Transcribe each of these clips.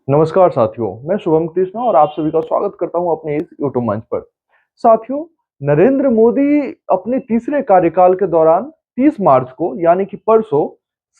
नमस्कार साथियों, मैं शुभम कृष्णा और आप सभी का स्वागत करता हूं अपने इस यूट्यूब मंच पर। साथियों, नरेंद्र मोदी अपने तीसरे कार्यकाल के दौरान 30 मार्च को यानी कि परसों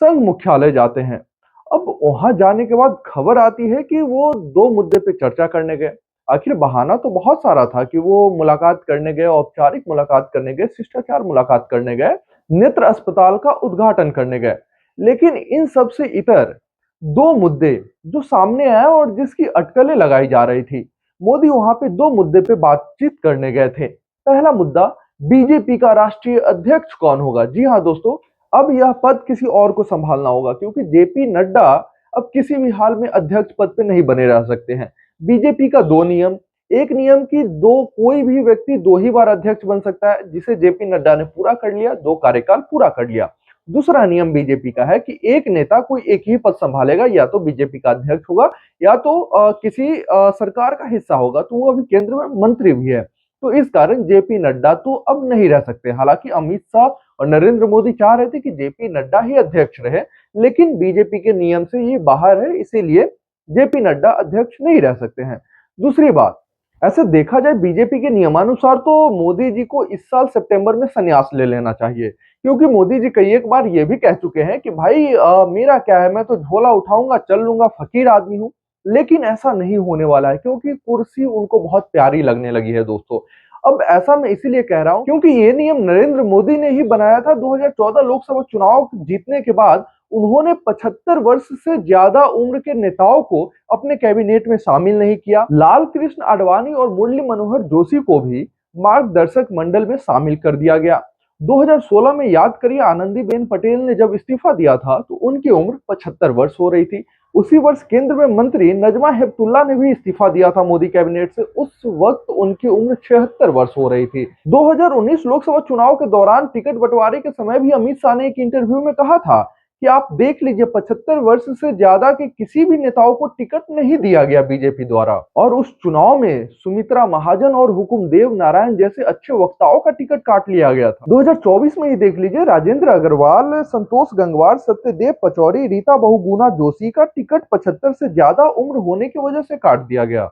संघ मुख्यालय जाते हैं। अब वहां जाने के बाद खबर आती है कि वो दो मुद्दे पे चर्चा करने गए। आखिर बहाना तो बहुत सारा था कि वो मुलाकात करने गए, औपचारिक मुलाकात करने गए, शिष्टाचार मुलाकात करने गए, नेत्र अस्पताल का उद्घाटन करने गए। लेकिन इन सब से इतर दो मुद्दे जो सामने आया और जिसकी अटकलें लगाई जा रही थी। मोदी वहां पे दो मुद्दे पे बातचीत करने गए थे। पहला मुद्दा, बीजेपी का राष्ट्रीय अध्यक्ष कौन होगा। जी हाँ दोस्तों, अब यह पद किसी और को संभालना होगा क्योंकि जेपी नड्डा अब किसी भी हाल में अध्यक्ष पद पे नहीं बने रह सकते हैं। बीजेपी का दो नियम, एक नियम की दो कोई भी व्यक्ति दो ही बार अध्यक्ष बन सकता है, जिसे जेपी नड्डा ने पूरा कर लिया, दो कार्यकाल पूरा कर लिया। दूसरा नियम बीजेपी का है कि एक नेता कोई एक ही पद संभालेगा, या तो बीजेपी का अध्यक्ष होगा या तो किसी सरकार का हिस्सा होगा, तो वो अभी केंद्र में मंत्री भी है। तो इस कारण जेपी नड्डा तो अब नहीं रह सकते। हालांकि अमित शाह और नरेंद्र मोदी चाह रहे थे कि जेपी नड्डा ही अध्यक्ष रहे, लेकिन बीजेपी के नियम से ये बाहर है, इसीलिए जेपी नड्डा अध्यक्ष नहीं रह सकते हैं। दूसरी बात, ऐसे देखा जाए बीजेपी के नियमानुसार तो मोदी जी को इस साल सितंबर में संन्यास ले लेना चाहिए, क्योंकि मोदी जी कई एक बार ये भी कह चुके हैं कि भाई मेरा क्या है, मैं तो झोला उठाऊंगा चल लूंगा, फकीर आदमी हूँ। लेकिन ऐसा नहीं होने वाला है क्योंकि कुर्सी उनको बहुत प्यारी लगने लगी है दोस्तों। अब ऐसा मैं इसीलिए कह रहा हूं क्योंकि ये नियम नरेंद्र मोदी ने ही बनाया था। 2014 लोकसभा चुनाव जीतने के बाद उन्होंने 75 वर्ष से ज्यादा उम्र के नेताओं को अपने कैबिनेट में शामिल नहीं किया। लाल कृष्ण आडवाणी और मुरली मनोहर जोशी को भी मार्गदर्शक मंडल में शामिल कर दिया गया। 2016 में याद करिए, आनंदीबेन पटेल ने जब इस्तीफा दिया था तो उनकी उम्र 75 वर्ष हो रही थी। उसी वर्ष केंद्र में मंत्री नजमा हेपतुल्ला ने भी इस्तीफा दिया था मोदी कैबिनेट से, उस वक्त उनकी उम्र 76 वर्ष हो रही थी। 2019 लोकसभा चुनाव के दौरान टिकट बंटवारे के समय भी अमित शाह ने एक इंटरव्यू में कहा था कि आप देख लीजिए 75 वर्ष से ज्यादा के किसी भी नेताओं को टिकट नहीं दिया गया बीजेपी द्वारा। और उस चुनाव में सुमित्रा महाजन और हुकुमदेव नारायण जैसे अच्छे वक्ताओं का टिकट काट लिया गया था। 2024 में ही देख लीजिए, राजेंद्र अग्रवाल, संतोष गंगवार, सत्यदेव पचौरी, रीता बहुगुणा जोशी का टिकट 75 से ज्यादा उम्र होने की वजह से काट दिया गया।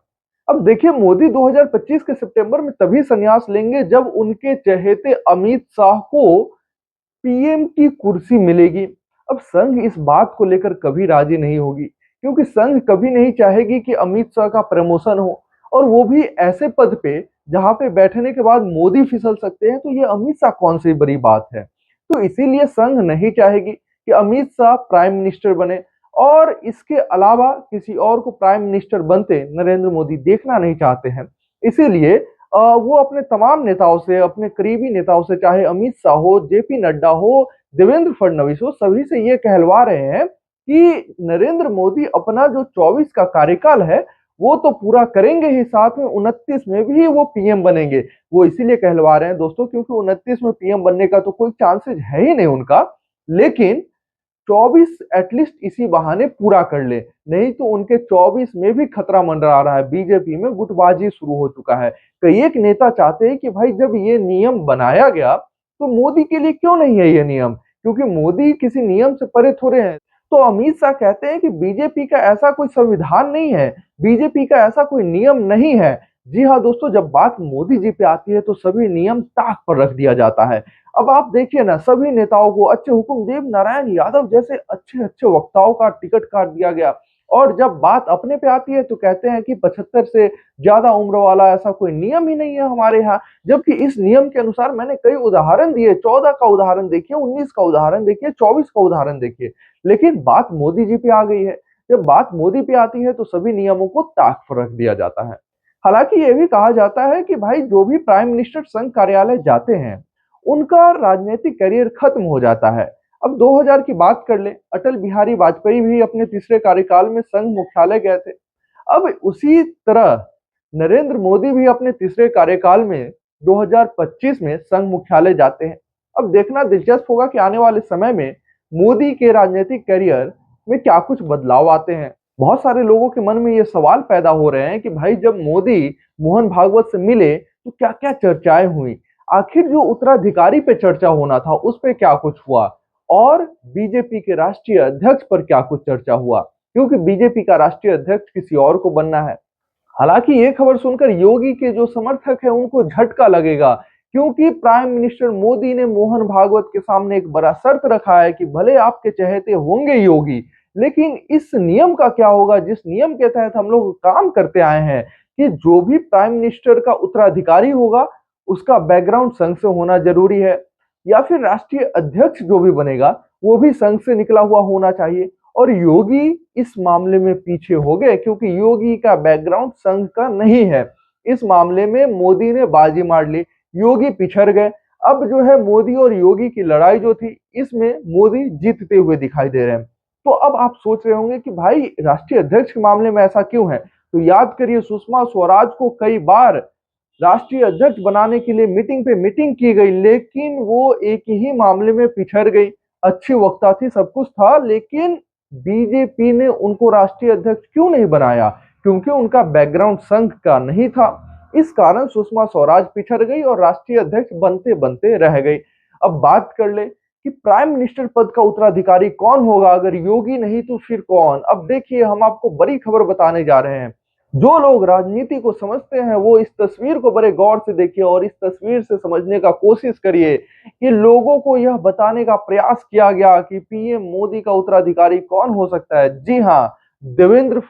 अब देखिए, मोदी 2025 के सितंबर में तभी संन्यास लेंगे जब उनके चहेते अमित शाह को पीएम की कुर्सी मिलेगी। अब संघ इस बात को लेकर कभी राजी नहीं होगी, क्योंकि संघ कभी नहीं चाहेगी कि अमित शाह का प्रमोशन हो, और वो भी ऐसे पद पे जहां पे बैठने के बाद मोदी फिसल सकते हैं। तो ये अमित शाह कौन सी बड़ी बात है। तो इसीलिए संघ नहीं चाहेगी कि अमित शाह प्राइम मिनिस्टर बने, और इसके अलावा किसी और को प्राइम मिनिस्टर बनते नरेंद्र मोदी देखना नहीं चाहते हैं। इसीलिए वो अपने तमाम नेताओं से, अपने करीबी नेताओं से, चाहे अमित शाह हो, जेपी नड्डा हो, देवेंद्र फडणवीस हो, सभी से ये कहलवा रहे हैं कि नरेंद्र मोदी अपना जो 24 का कार्यकाल है वो तो पूरा करेंगे ही, साथ में 29 में भी वो पीएम बनेंगे। वो इसीलिए कहलवा रहे हैं दोस्तों क्योंकि 29 में पीएम बनने का तो कोई चांसेस है ही नहीं उनका, लेकिन 24 एटलीस्ट इसी बहाने पूरा कर ले, नहीं तो उनके 24 में भी खतरा मंडरा रहा है। बीजेपी में गुटबाजी शुरू हो चुका है। कई एक नेता चाहते हैं कि भाई जब ये नियम बनाया गया तो मोदी के लिए क्यों नहीं है ये नियम, क्योंकि मोदी किसी नियम से परे थोड़े हैं। तो अमित शाह कहते हैं कि बीजेपी का ऐसा कोई संविधान नहीं है, बीजेपी का ऐसा कोई नियम नहीं है। जी हाँ दोस्तों, जब बात मोदी जी पे आती है तो सभी नियम ताक पर रख दिया जाता है। अब आप देखिए ना, सभी नेताओं को, अच्छे हुकुमदेव नारायण यादव जैसे अच्छे अच्छे वक्ताओं का टिकट काट दिया गया, और जब बात अपने पे आती है तो कहते हैं कि 75 से ज्यादा उम्र वाला ऐसा कोई नियम ही नहीं है हमारे यहाँ। जबकि इस नियम के अनुसार मैंने कई उदाहरण दिए, 14 का उदाहरण देखिए, 19 का उदाहरण देखिए, 24 का उदाहरण देखिए, लेकिन बात मोदी जी पे आ गई है। जब बात मोदी पे आती है तो सभी नियमों को ताक पर रख दिया जाता है। हालांकि यह भी कहा जाता है कि भाई जो भी प्राइम मिनिस्टर संघ कार्यालय जाते हैं उनका राजनीतिक करियर खत्म हो जाता है। अब 2000 की बात कर ले, अटल बिहारी वाजपेयी भी अपने तीसरे कार्यकाल में संघ मुख्यालय गए थे। अब उसी तरह नरेंद्र मोदी भी अपने तीसरे कार्यकाल में 2025 में संघ मुख्यालय जाते हैं। अब देखना दिलचस्प होगा कि आने वाले समय में मोदी के राजनीतिक करियर में क्या कुछ बदलाव आते हैं। बहुत सारे लोगों के मन में ये सवाल पैदा हो रहे हैं कि भाई जब मोदी मोहन भागवत से मिले तो क्या क्या चर्चाएं हुई, आखिर जो उत्तराधिकारी पे चर्चा होना था उस पे क्या कुछ हुआ, और बीजेपी के राष्ट्रीय अध्यक्ष पर क्या कुछ चर्चा हुआ। क्योंकि बीजेपी का राष्ट्रीय अध्यक्ष किसी और को बनना है। हालांकि ये खबर सुनकर योगी के जो समर्थक है उनको झटका लगेगा, क्योंकि प्राइम मिनिस्टर मोदी ने मोहन भागवत के सामने एक बड़ा शर्त रखा है कि भले आपके चहेते होंगे योगी, लेकिन इस नियम का क्या होगा जिस नियम के तहत हम लोग काम करते आए हैं कि जो भी प्राइम मिनिस्टर का उत्तराधिकारी होगा उसका बैकग्राउंड संघ से होना जरूरी है, या फिर राष्ट्रीय अध्यक्ष जो भी बनेगा वो भी संघ से निकला हुआ होना चाहिए। और योगी इस मामले में पीछे हो गए, क्योंकि योगी का बैकग्राउंड संघ का नहीं है। इस मामले में मोदी ने बाजी मार ली, योगी पिछड़ गए। अब जो है मोदी और योगी की लड़ाई जो थी इसमें मोदी जीतते हुए दिखाई दे रहे हैं। तो अब आप सोच रहे होंगे कि भाई राष्ट्रीय अध्यक्ष के मामले में ऐसा क्यों है, तो याद करिए सुषमा स्वराज को कई बार राष्ट्रीय अध्यक्ष बनाने के लिए मीटिंग पे मीटिंग की गई, लेकिन वो एक ही मामले में पिछड़ गई। अच्छी वक्ता थी, सब कुछ था, लेकिन बीजेपी ने उनको राष्ट्रीय अध्यक्ष क्यों नहीं बनाया, क्योंकि उनका बैकग्राउंड संघ का नहीं था। इस कारण सुषमा स्वराज पिछड़ गई और राष्ट्रीय अध्यक्ष बनते बनते रह गई। अब बात कर ले कि प्राइम मिनिस्टर पद का उत्तराधिकारी कौन होगा, अगर योगी नहीं तो फिर कौन। अब देखिए हम आपको बड़ी खबर बताने जा रहे हैं। जो लोग राजनीति को समझते हैं वो इस तस्वीर को बड़े गौर से देखिए और इस तस्वीर से समझने का कोशिश करिए कि लोगों को यह बताने का प्रयास किया गया कि पीएम मोदी का उत्तराधिकारी कौन हो सकता है। जी हाँ, देवेंद्र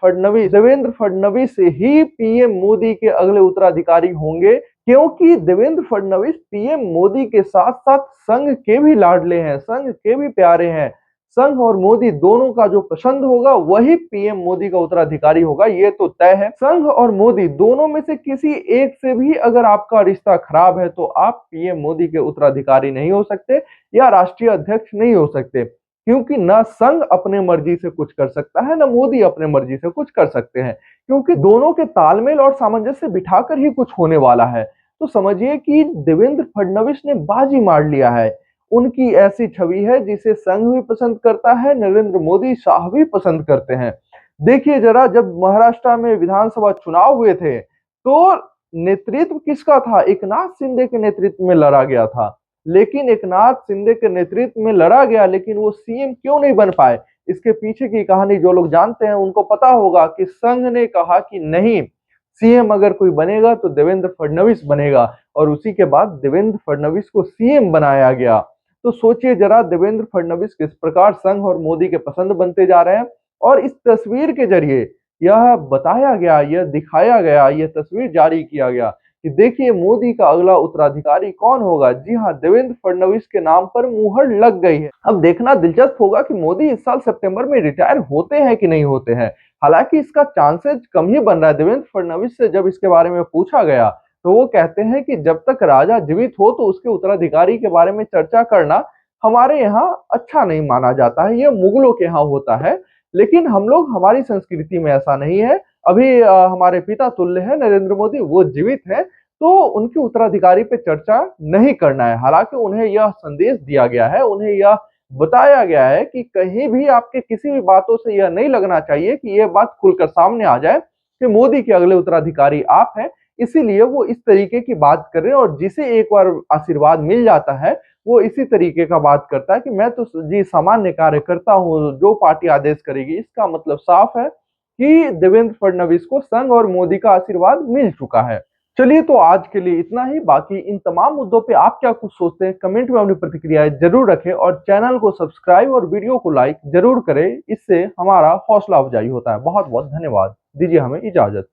फडणवीस ही पीएम मोदी के अगले उत्तराधिकारी होंगे, क्योंकि देवेंद्र फडणवीस पीएम मोदी के साथ साथ संघ के भी लाडले हैं, संघ के भी प्यारे हैं। संघ और मोदी दोनों का जो पसंद होगा वही पीएम मोदी का उत्तराधिकारी होगा, ये तो तय है। संघ और मोदी दोनों में से किसी एक से भी अगर आपका रिश्ता खराब है तो आप पीएम मोदी के उत्तराधिकारी नहीं हो सकते या राष्ट्रीय अध्यक्ष नहीं हो सकते, क्योंकि न संघ अपने मर्जी से कुछ कर सकता है न मोदी अपने मर्जी से कुछ कर सकते हैं, क्योंकि दोनों के तालमेल और सामंजस्य बिठाकर ही कुछ होने वाला है। तो समझिए कि देवेंद्र फडणवीस ने बाजी मार लिया है। उनकी ऐसी छवि है जिसे संघ भी पसंद करता है, नरेंद्र मोदी शाह भी पसंद करते हैं। देखिए जरा, जब महाराष्ट्र में विधानसभा चुनाव हुए थे तो नेतृत्व किसका था, एकनाथ शिंदे के नेतृत्व में लड़ा गया था। लेकिन एकनाथ शिंदे के नेतृत्व में लड़ा गया, लेकिन वो सीएम क्यों नहीं बन पाए, इसके पीछे की कहानी जो लोग जानते हैं उनको पता होगा कि संघ ने कहा कि नहीं, सीएम अगर कोई बनेगा तो देवेंद्र फडणवीस बनेगा, और उसी के बाद देवेंद्र फडणवीस को सीएम बनाया गया। तो सोचिए जरा, देवेंद्र फडणवीस किस प्रकार संघ और मोदी के पसंद बनते जा रहे हैं। और इस तस्वीर के जरिए यह बताया गया, यह दिखाया गया, यह तस्वीर जारी किया गया कि देखिए मोदी का अगला उत्तराधिकारी कौन होगा। जी हाँ, देवेंद्र फडणवीस के नाम पर मुहर लग गई है। अब देखना दिलचस्प होगा कि मोदी इस साल सितंबर में रिटायर होते हैं कि नहीं होते हैं। हालांकि इसका चांसेस कम ही बन रहा है। देवेंद्र फडणवीस से जब इसके बारे में पूछा गया तो वो कहते हैं कि जब तक राजा जीवित हो तो उसके उत्तराधिकारी के बारे में चर्चा करना हमारे यहाँ अच्छा नहीं माना जाता है, यह मुगलों के यहाँ होता है, लेकिन हम लोग, हमारी संस्कृति में ऐसा नहीं है। अभी हमारे पिता तुल्य है नरेंद्र मोदी, वो जीवित है, तो उनके उत्तराधिकारी पे चर्चा नहीं करना है। हालांकि उन्हें यह संदेश दिया गया है, उन्हें यह बताया गया है कि कहीं भी आपके किसी भी बातों से यह नहीं लगना चाहिए कि यह बात खुलकर सामने आ जाए कि मोदी के अगले उत्तराधिकारी आप हैं। इसीलिए वो इस तरीके की बात कर रहे हैं, और जिसे एक बार आशीर्वाद मिल जाता है वो इसी तरीके का बात करता है कि मैं तो जी सामान्य कार्य करता हूँ, जो पार्टी आदेश करेगी। इसका मतलब साफ है कि देवेंद्र फडणवीस को संघ और मोदी का आशीर्वाद मिल चुका है। चलिए, तो आज के लिए इतना ही। बाकी इन तमाम मुद्दों पे आप क्या कुछ सोचते हैं, कमेंट में अपनी प्रतिक्रियाएं जरूर रखें, और चैनल को सब्सक्राइब और वीडियो को लाइक जरूर करें। इससे हमारा हौसला अफजाई होता है। बहुत बहुत धन्यवाद। दीजिए हमें इजाजत।